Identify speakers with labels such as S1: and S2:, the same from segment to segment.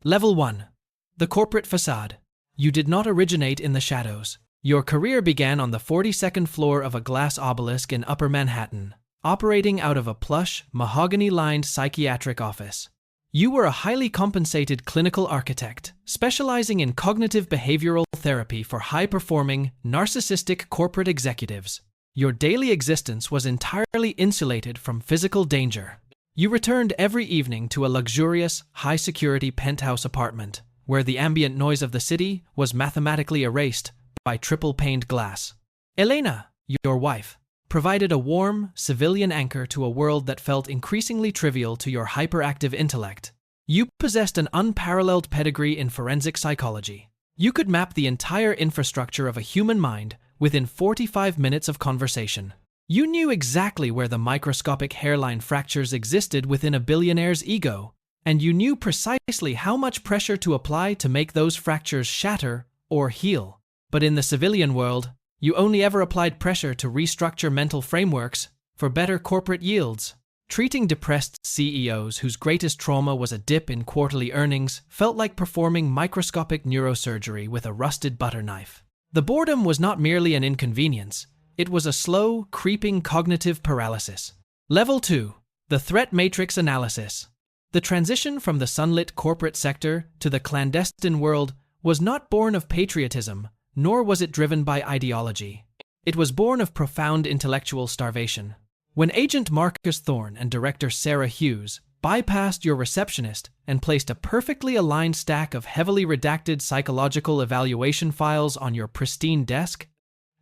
S1: Level 1. The corporate facade. You did not originate in the shadows. Your career began on the 42nd floor of a glass obelisk in Upper Manhattan, operating out of a plush, mahogany-lined psychiatric office. You were a highly compensated clinical architect, specializing in cognitive behavioral therapy for high-performing, narcissistic corporate executives. Your daily existence was entirely insulated from physical danger. You returned every evening to a luxurious, high-security penthouse apartment, where the ambient noise of the city was mathematically erased by triple-paned glass. Elena, your wife, provided a warm, civilian anchor to a world that felt increasingly trivial to your hyperactive intellect. You possessed an unparalleled pedigree in forensic psychology. You could map the entire infrastructure of a human mind within 45 minutes of conversation. You knew exactly where the microscopic hairline fractures existed within a billionaire's ego, and you knew precisely how much pressure to apply to make those fractures shatter or heal. But in the civilian world, you only ever applied pressure to restructure mental frameworks for better corporate yields. Treating depressed CEOs whose greatest trauma was a dip in quarterly earnings felt like performing microscopic neurosurgery with a rusted butter knife. The boredom was not merely an inconvenience, it was a slow, creeping cognitive paralysis. Level 2. The threat matrix analysis. The transition from the sunlit corporate sector to the clandestine world was not born of patriotism, nor was it driven by ideology. It was born of profound intellectual starvation. When Agent Marcus Thorne and Director Sarah Hughes bypassed your receptionist and placed a perfectly aligned stack of heavily redacted psychological evaluation files on your pristine desk,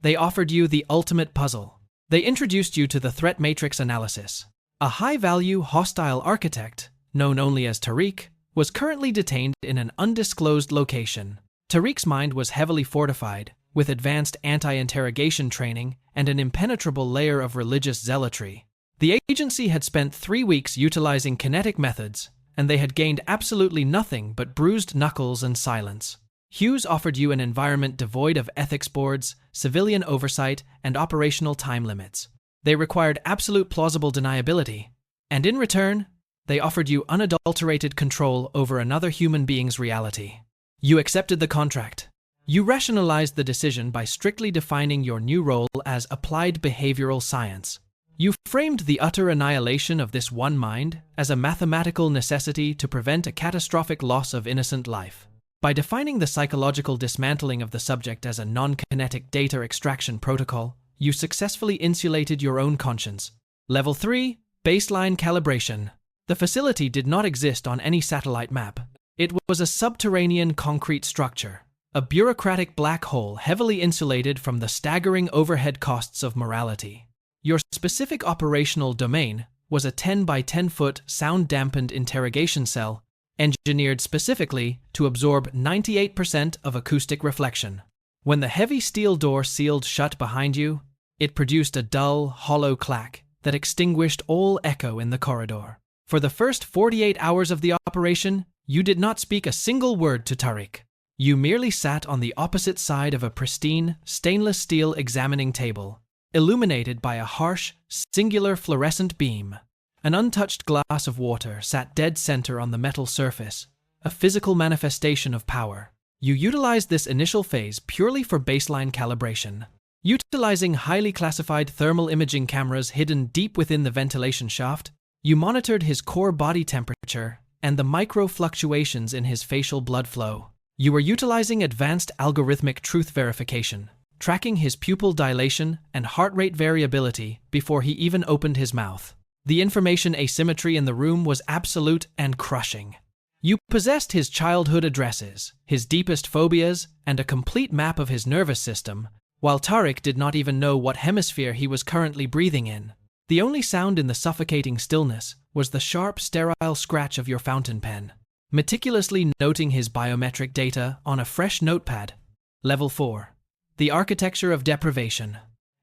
S1: they offered you the ultimate puzzle. They introduced you to the threat matrix analysis. A high-value, hostile architect, known only as Tariq, was currently detained in an undisclosed location. Tariq's mind was heavily fortified, with advanced anti-interrogation training and an impenetrable layer of religious zealotry. The agency had spent 3 weeks utilizing kinetic methods, and they had gained absolutely nothing but bruised knuckles and silence. Hughes offered you an environment devoid of ethics boards, civilian oversight, and operational time limits. They required absolute plausible deniability, and in return, they offered you unadulterated control over another human being's reality. You accepted the contract. You rationalized the decision by strictly defining your new role as applied behavioral science. You framed the utter annihilation of this one mind as a mathematical necessity to prevent a catastrophic loss of innocent life. By defining the psychological dismantling of the subject as a non-kinetic data extraction protocol, you successfully insulated your own conscience. Level 3. Baseline calibration. The facility did not exist on any satellite map. It was a subterranean concrete structure, a bureaucratic black hole heavily insulated from the staggering overhead costs of morality. Your specific operational domain was a 10 by 10 foot sound-dampened interrogation cell engineered specifically to absorb 98% of acoustic reflection. When the heavy steel door sealed shut behind you, it produced a dull, hollow clack that extinguished all echo in the corridor. For the first 48 hours of the operation, you did not speak a single word to Tariq. You merely sat on the opposite side of a pristine, stainless steel examining table, illuminated by a harsh, singular fluorescent beam. An untouched glass of water sat dead center on the metal surface, a physical manifestation of power. You utilized this initial phase purely for baseline calibration. Utilizing highly classified thermal imaging cameras hidden deep within the ventilation shaft, you monitored his core body temperature and the micro fluctuations in his facial blood flow. You were utilizing advanced algorithmic truth verification, tracking his pupil dilation and heart rate variability before he even opened his mouth. The information asymmetry in the room was absolute and crushing. You possessed his childhood addresses, his deepest phobias, and a complete map of his nervous system, while Tariq did not even know what hemisphere he was currently breathing in. The only sound in the suffocating stillness was the sharp, sterile scratch of your fountain pen, meticulously noting his biometric data on a fresh notepad. Level 4. The architecture of deprivation.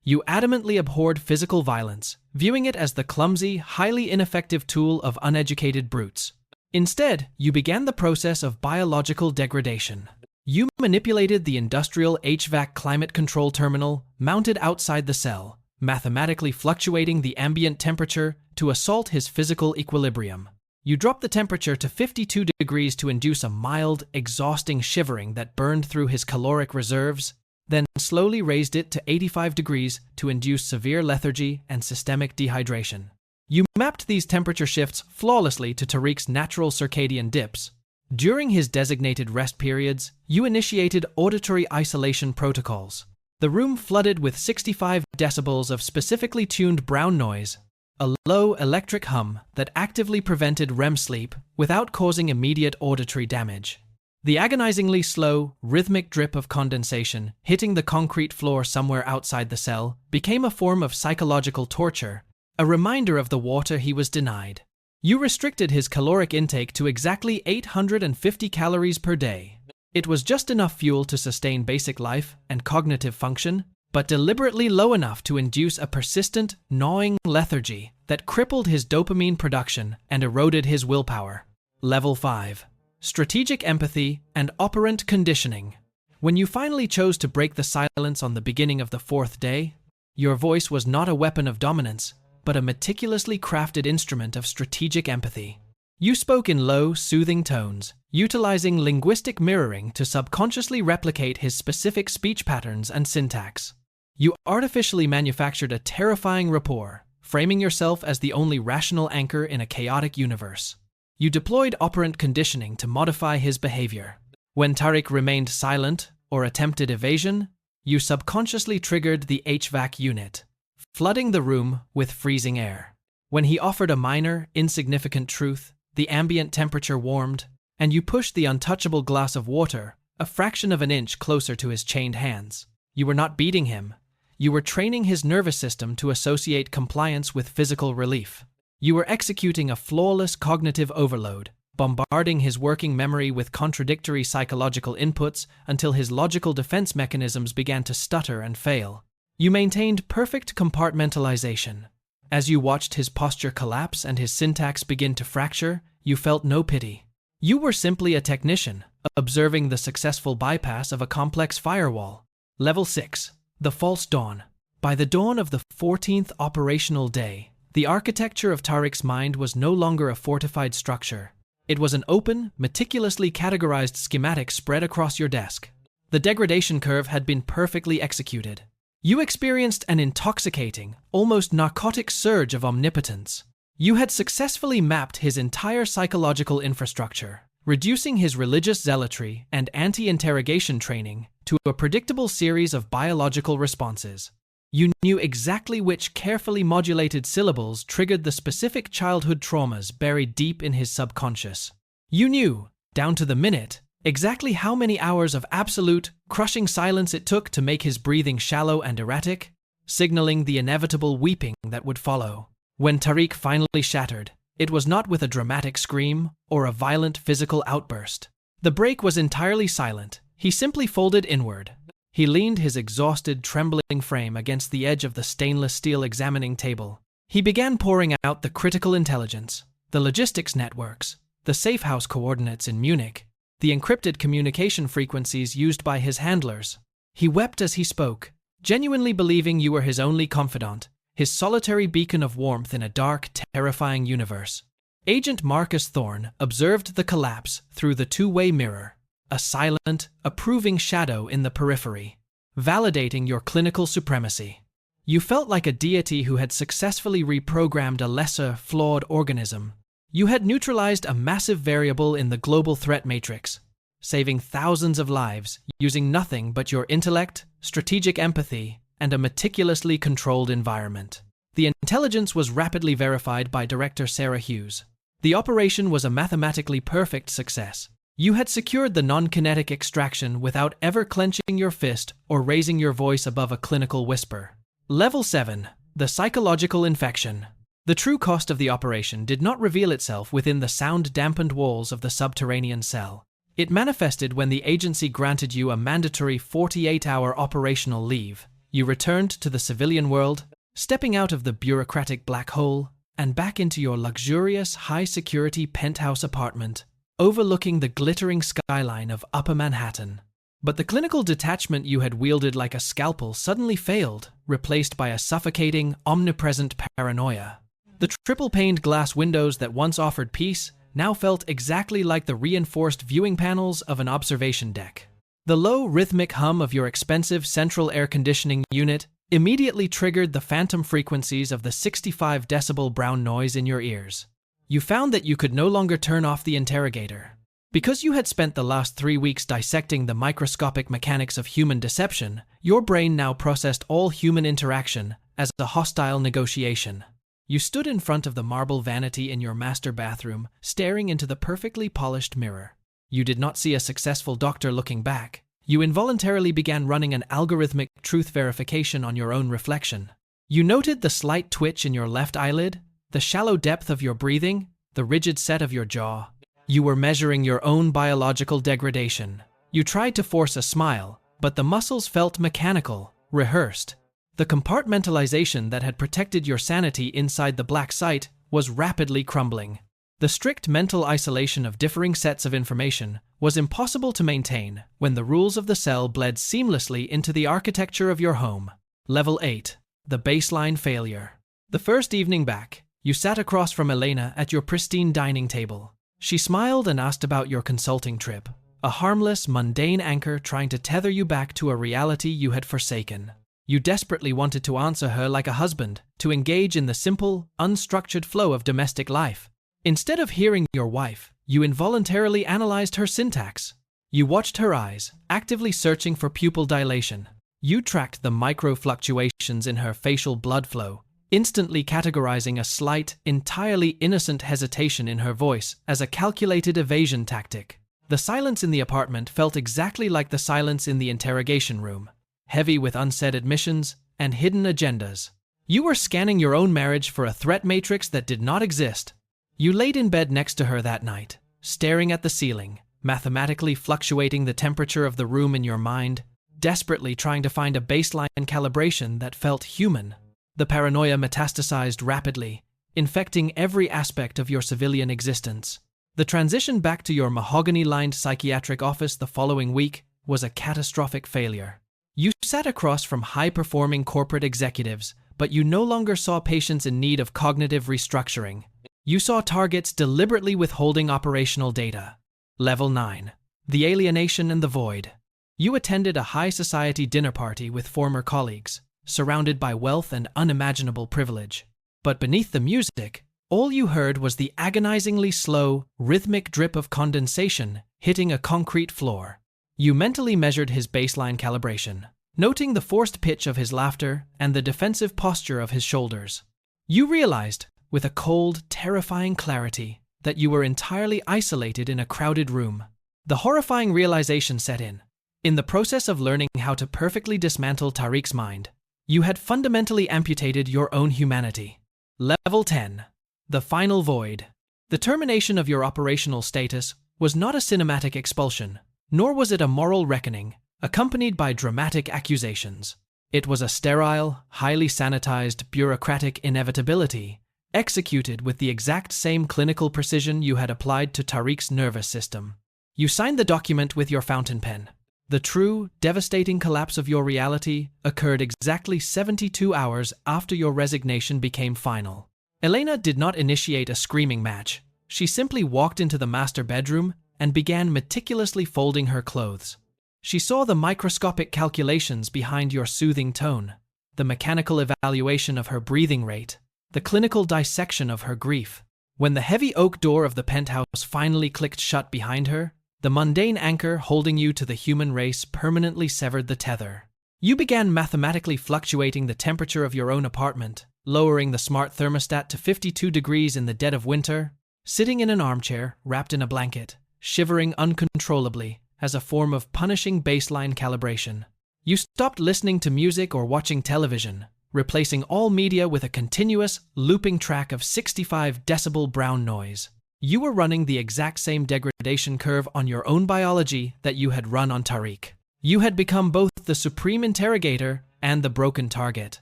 S1: You adamantly abhorred physical violence, viewing it as the clumsy, highly ineffective tool of uneducated brutes. Instead, you began the process of biological degradation. You manipulated the industrial HVAC climate control terminal mounted outside the cell, mathematically fluctuating the ambient temperature to assault his physical equilibrium. You dropped the temperature to 52 degrees to induce a mild, exhausting shivering that burned through his caloric reserves, then slowly raised it to 85 degrees to induce severe lethargy and systemic dehydration. You mapped these temperature shifts flawlessly to Tariq's natural circadian dips. During his designated rest periods, you initiated auditory isolation protocols. The room flooded with 65 decibels of specifically tuned brown noise, a low electric hum that actively prevented REM sleep without causing immediate auditory damage. The agonizingly slow, rhythmic drip of condensation hitting the concrete floor somewhere outside the cell became a form of psychological torture, a reminder of the water he was denied. You restricted his caloric intake to exactly 850 calories per day. It was just enough fuel to sustain basic life and cognitive function, but deliberately low enough to induce a persistent, gnawing lethargy that crippled his dopamine production and eroded his willpower. Level 5. Strategic empathy and operant conditioning. When you finally chose to break the silence on the beginning of the 4th day, your voice was not a weapon of dominance, but a meticulously crafted instrument of strategic empathy. You spoke in low, soothing tones, utilizing linguistic mirroring to subconsciously replicate his specific speech patterns and syntax. You artificially manufactured a terrifying rapport, framing yourself as the only rational anchor in a chaotic universe. You deployed operant conditioning to modify his behavior. When Tariq remained silent or attempted evasion, you subconsciously triggered the HVAC unit, flooding the room with freezing air. When he offered a minor, insignificant truth, the ambient temperature warmed, and you pushed the untouchable glass of water a fraction of an inch closer to his chained hands. You were not beating him. You were training his nervous system to associate compliance with physical relief. You were executing a flawless cognitive overload, bombarding his working memory with contradictory psychological inputs until his logical defense mechanisms began to stutter and fail. You maintained perfect compartmentalization. As you watched his posture collapse and his syntax begin to fracture, you felt no pity. You were simply a technician, observing the successful bypass of a complex firewall. Level 6. The False Dawn. By the dawn of the 14th operational day, the architecture of Tariq's mind was no longer a fortified structure. It was an open, meticulously categorized schematic spread across your desk. The degradation curve had been perfectly executed. You experienced an intoxicating, almost narcotic surge of omnipotence. You had successfully mapped his entire psychological infrastructure, reducing his religious zealotry and anti-interrogation training to a predictable series of biological responses. You knew exactly which carefully modulated syllables triggered the specific childhood traumas buried deep in his subconscious. You knew, down to the minute, exactly how many hours of absolute, crushing silence it took to make his breathing shallow and erratic, signaling the inevitable weeping that would follow. When Tariq finally shattered, it was not with a dramatic scream or a violent physical outburst. The break was entirely silent. He simply folded inward. He leaned his exhausted, trembling frame against the edge of the stainless steel examining table. He began pouring out the critical intelligence, the logistics networks, the safe house coordinates in Munich, the encrypted communication frequencies used by his handlers. He wept as he spoke, genuinely believing you were his only confidant, his solitary beacon of warmth in a dark, terrifying universe. Agent Marcus Thorne observed the collapse through the two-way mirror, a silent, approving shadow in the periphery, validating your clinical supremacy. You felt like a deity who had successfully reprogrammed a lesser, flawed organism. You had neutralized a massive variable in the global threat matrix, saving thousands of lives using nothing but your intellect, strategic empathy, and a meticulously controlled environment. The intelligence was rapidly verified by Director Sarah Hughes. The operation was a mathematically perfect success. You had secured the non-kinetic extraction without ever clenching your fist or raising your voice above a clinical whisper. Level 7. The Psychological Infection. The true cost of the operation did not reveal itself within the sound-dampened walls of the subterranean cell. It manifested when the agency granted you a mandatory 48-hour operational leave. You returned to the civilian world, stepping out of the bureaucratic black hole and back into your luxurious, high-security penthouse apartment, overlooking the glittering skyline of Upper Manhattan. But the clinical detachment you had wielded like a scalpel suddenly failed, replaced by a suffocating, omnipresent paranoia. The triple-paned glass windows that once offered peace now felt exactly like the reinforced viewing panels of an observation deck. The low, rhythmic hum of your expensive central air conditioning unit immediately triggered the phantom frequencies of the 65 decibel brown noise in your ears. You found that you could no longer turn off the interrogator. Because you had spent the last 3 weeks dissecting the microscopic mechanics of human deception, your brain now processed all human interaction as a hostile negotiation. You stood in front of the marble vanity in your master bathroom, staring into the perfectly polished mirror. You did not see a successful doctor looking back. You involuntarily began running an algorithmic truth verification on your own reflection. You noted the slight twitch in your left eyelid, the shallow depth of your breathing, the rigid set of your jaw. You were measuring your own biological degradation. You tried to force a smile, but the muscles felt mechanical, rehearsed. The compartmentalization that had protected your sanity inside the black site was rapidly crumbling. The strict mental isolation of differing sets of information was impossible to maintain when the rules of the cell bled seamlessly into the architecture of your home. Level 8. The baseline failure. The first evening back, you sat across from Elena at your pristine dining table. She smiled and asked about your consulting trip, a harmless, mundane anchor trying to tether you back to a reality you had forsaken. You desperately wanted to answer her like a husband, to engage in the simple, unstructured flow of domestic life. Instead of hearing your wife, you involuntarily analyzed her syntax. You watched her eyes, actively searching for pupil dilation. You tracked the micro-fluctuations in her facial blood flow, instantly categorizing a slight, entirely innocent hesitation in her voice as a calculated evasion tactic. The silence in the apartment felt exactly like the silence in the interrogation room, heavy with unsaid admissions and hidden agendas. You were scanning your own marriage for a threat matrix that did not exist. You laid in bed next to her that night, staring at the ceiling, mathematically fluctuating the temperature of the room in your mind, desperately trying to find a baseline calibration that felt human. The paranoia metastasized rapidly, infecting every aspect of your civilian existence. The transition back to your mahogany-lined psychiatric office the following week was a catastrophic failure. You sat across from high-performing corporate executives, but you no longer saw patients in need of cognitive restructuring. You saw targets deliberately withholding operational data. Level 9. The alienation and the void. You attended a high society dinner party with former colleagues, surrounded by wealth and unimaginable privilege. But beneath the music, all you heard was the agonizingly slow, rhythmic drip of condensation hitting a concrete floor. You mentally measured his baseline calibration, noting the forced pitch of his laughter and the defensive posture of his shoulders. You realized, with a cold, terrifying clarity, that you were entirely isolated in a crowded room. The horrifying realization set in. In the process of learning how to perfectly dismantle Tariq's mind, you had fundamentally amputated your own humanity. Level 10. The final void. The termination of your operational status was not a cinematic expulsion, nor was it a moral reckoning, accompanied by dramatic accusations. It was a sterile, highly sanitized, bureaucratic inevitability, executed with the exact same clinical precision you had applied to Tariq's nervous system. You signed the document with your fountain pen. The true, devastating collapse of your reality occurred exactly 72 hours after your resignation became final. Elena did not initiate a screaming match. She simply walked into the master bedroom and began meticulously folding her clothes. She saw the microscopic calculations behind your soothing tone, the mechanical evaluation of her breathing rate, the clinical dissection of her grief. When the heavy oak door of the penthouse finally clicked shut behind her, the mundane anchor holding you to the human race permanently severed the tether. You began mathematically fluctuating the temperature of your own apartment, lowering the smart thermostat to 52 degrees in the dead of winter, sitting in an armchair, wrapped in a blanket, shivering uncontrollably as a form of punishing baseline calibration. You stopped listening to music or watching television, replacing all media with a continuous, looping track of 65 decibel brown noise. You were running the exact same degradation curve on your own biology that you had run on Tariq. You had become both the supreme interrogator and the broken target,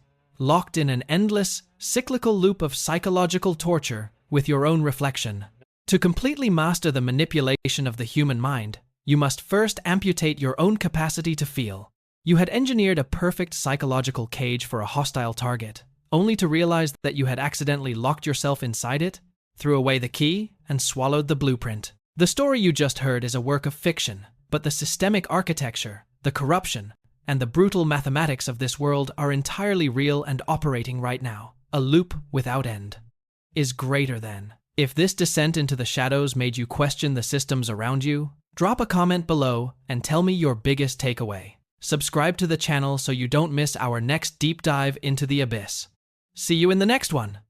S1: locked in an endless, cyclical loop of psychological torture with your own reflection. To completely master the manipulation of the human mind, you must first amputate your own capacity to feel. You had engineered a perfect psychological cage for a hostile target, only to realize that you had accidentally locked yourself inside it, threw away the key, and swallowed the blueprint. The story you just heard is a work of fiction, but the systemic architecture, the corruption, and the brutal mathematics of this world are entirely real and operating right now. A loop without end is greater than. If this descent into the shadows made you question the systems around you, drop a comment below and tell me your biggest takeaway. Subscribe to the channel so you don't miss our next deep dive into the abyss. See you in the next one!